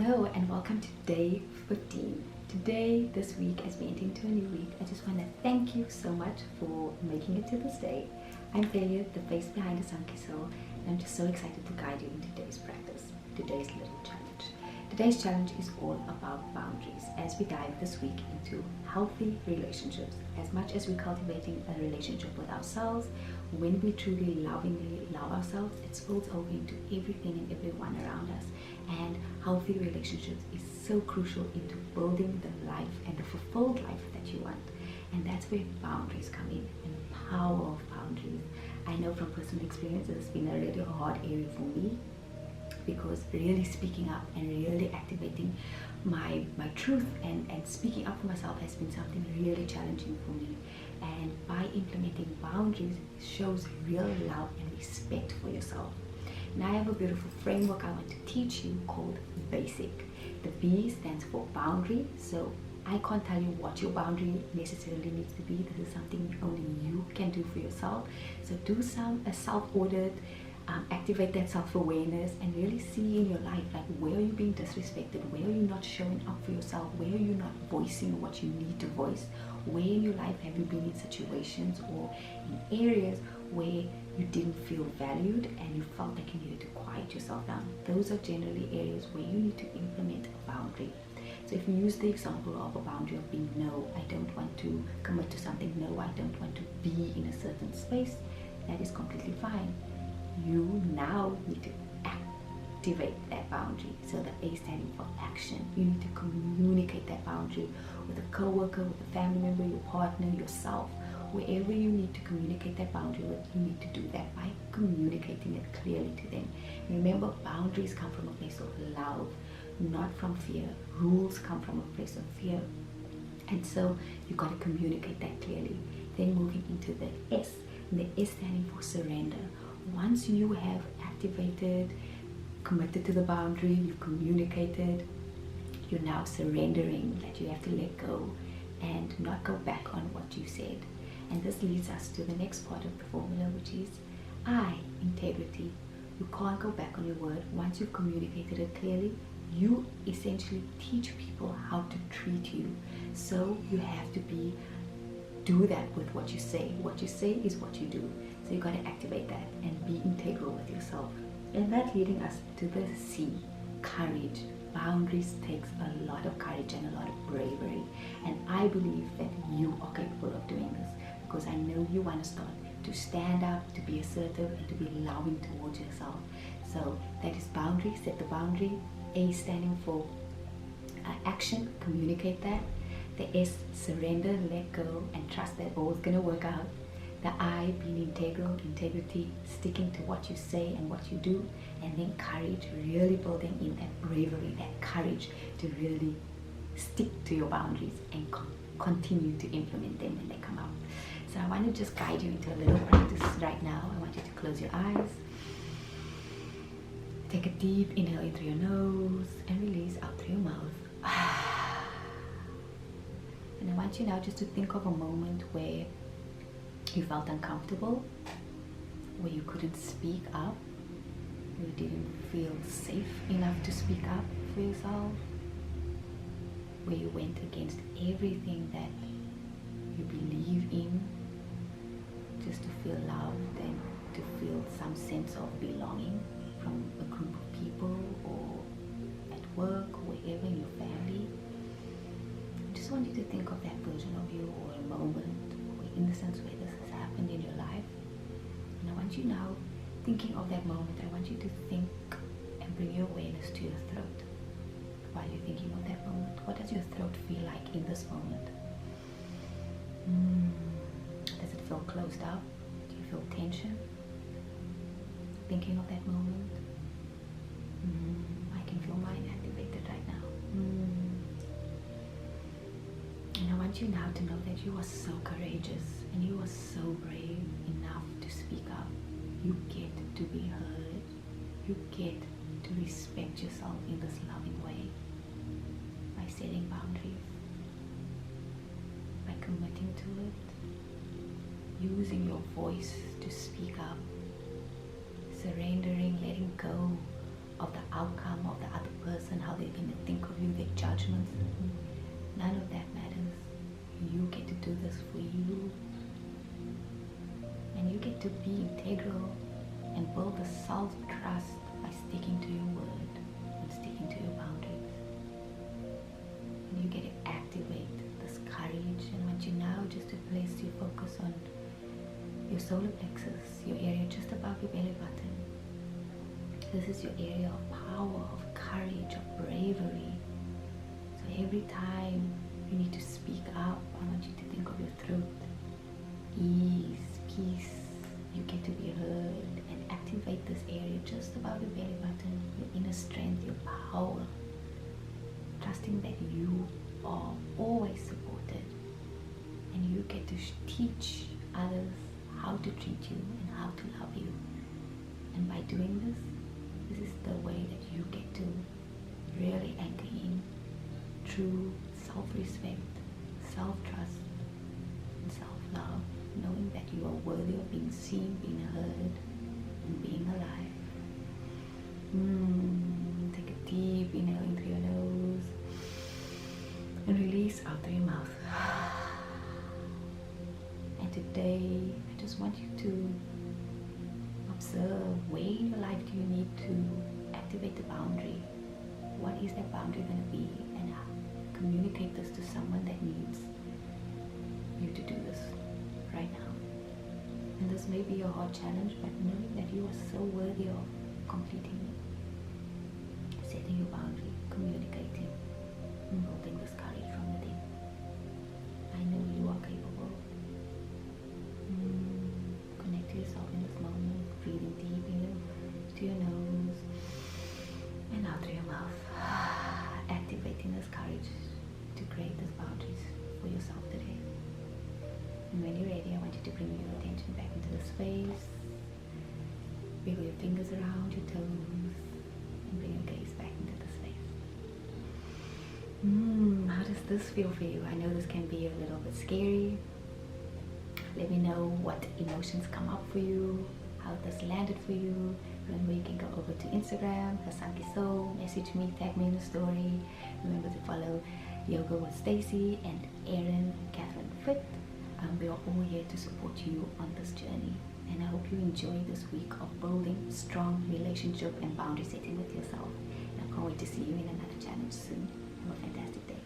Hello and welcome to day 15. Today, this week, as we enter into a new week, I just want to thank you so much for making it to this day. I'm Thalea, the face behind HERSUNKISSEDSOUL, and I'm just so excited to guide you in today's practice, today's little challenge. Today's challenge is all about boundaries as we dive this week into healthy relationships. As much as we're cultivating a relationship with ourselves, when we truly lovingly love ourselves, it spills over into everything and everyone around us. And healthy relationships is so crucial into building the life and the fulfilled life that you want. And that's where boundaries come in, and the power of boundaries. I know from personal experience it's been a really hard area for me, because really speaking up and really activating my truth and speaking up for myself has been something really challenging for me. And by implementing boundaries, it shows real love and respect for yourself. And I have a beautiful framework I want to teach you called BASIC. The B stands for boundary, so I can't tell you what your boundary necessarily needs to be. This is something only you can do for yourself. So do a self-audit, activate that self-awareness, and really see in your life, like, where are you being disrespected, where are you not showing up for yourself, where are you not voicing what you need to voice, where in your life have you been in situations or in areas where you didn't feel valued and you felt like you needed to quiet yourself down. Those are generally areas where you need to implement a boundary. So if you use the example of a boundary of being no, I don't want to commit to something, no, I don't want to be in a certain space, that is completely fine. You now need to activate that boundary. So the A standing for action. You need to communicate that boundary with a co-worker, with a family member, your partner, yourself. Wherever you need to communicate that boundary with, you need to do that by communicating it clearly to them. Remember, boundaries come from a place of love, not from fear. Rules come from a place of fear. And so you've got to communicate that clearly. Then moving into the S, and the S standing for surrender. Once you have activated, committed to the boundary, you've communicated, you're now surrendering, that you have to let go and not go back on what you said. And this leads us to the next part of the formula, which is I, integrity. You can't go back on your word. Once you've communicated it clearly, you essentially teach people how to treat you. So you have to do that with what you say. What you say is what you do. So you got to activate that and be integral with yourself. And that leading us to the C, courage. Boundaries takes a lot of courage and a lot of bravery. And I believe that you are capable of doing this, because I know you want to start to stand up, to be assertive, and to be loving towards yourself. So that is boundary. Set the boundary. A standing for action. Communicate that. The S, surrender, let go, and trust that all's going to work out. The I, being integral, integrity, sticking to what you say and what you do. And then courage, really building in that bravery, that courage to really stick to your boundaries and continue to implement them when they come out. So I want to just guide you into a little practice right now. I want you to close your eyes. Take a deep inhale in through your nose and release out through your mouth. And I want you now just to think of a moment where you felt uncomfortable, where you couldn't speak up, where you didn't feel safe enough to speak up for yourself, where you went against everything that you believe in, just to feel loved and to feel some sense of belonging from a group of people or at work or wherever in your family. I just want you to think of that version of you, or a moment or instance where this has happened in your life. And I want you now, thinking of that moment, I want you to think and bring your awareness to your throat while you're thinking of that moment. What does your throat feel like in this moment? Does it feel closed up? Do you feel tension? Thinking of that moment? I can feel mine activated right now. And I want you now to know that you are so courageous and you are so brave enough to speak up. You get to be heard. You get to respect yourself in this loving way by setting boundaries, by committing to it, using your voice to speak up, surrendering, letting go of the outcome of the other person, how they're going to think of you, their judgments. None of that matters. You get to do this for you. And you get to be integral and build the self-trust by sticking to your word and sticking to your boundaries. And you get to activate this courage. And want you now just to place your focus on your solar plexus, your area just above your belly button. This is your area of power, of courage, of bravery. So every time you need to speak up, I want you to think of your throat. Ease, peace, you get to be heard, and activate this area just above your belly button, your inner strength, your power. Trusting that you are always supported, and you get to teach others how to treat you and how to love you. And by doing this, this is the way that you get to really anchor in true self-respect, self-trust, and self-love, knowing that you are worthy of being seen, being heard, and being alive. Take a deep inhale in through your nose and release out through your mouth. And today, I just want you to observe where in your life do you need to activate the boundary. What is that boundary going to be? And communicate this to someone that needs you to do this right now. And this may be a hard challenge, but knowing that you are so worthy of completing it, setting your boundary, communicating, and building this courage from within. I know you are capable. Connect to yourself in this moment, breathing deep in to your nose and out through your mouth, activating this courage to create these boundaries for yourself today. And when you're ready, I want you to bring your attention back into the space. Wiggle your fingers around your toes and bring your gaze back into the space. How does this feel for you? I know this can be a little bit scary. Let me know what emotions come up for you, how this landed for you. Remember, you can go over to Instagram, HERSUNKISSEDSOUL, message me, tag me in the story. Remember to follow Yoga with Stacy and Erin and Catherine Fit. We are all here to support you on this journey. And I hope you enjoy this week of building strong relationship and boundary setting with yourself. And I can't wait to see you in another challenge soon. Have a fantastic day.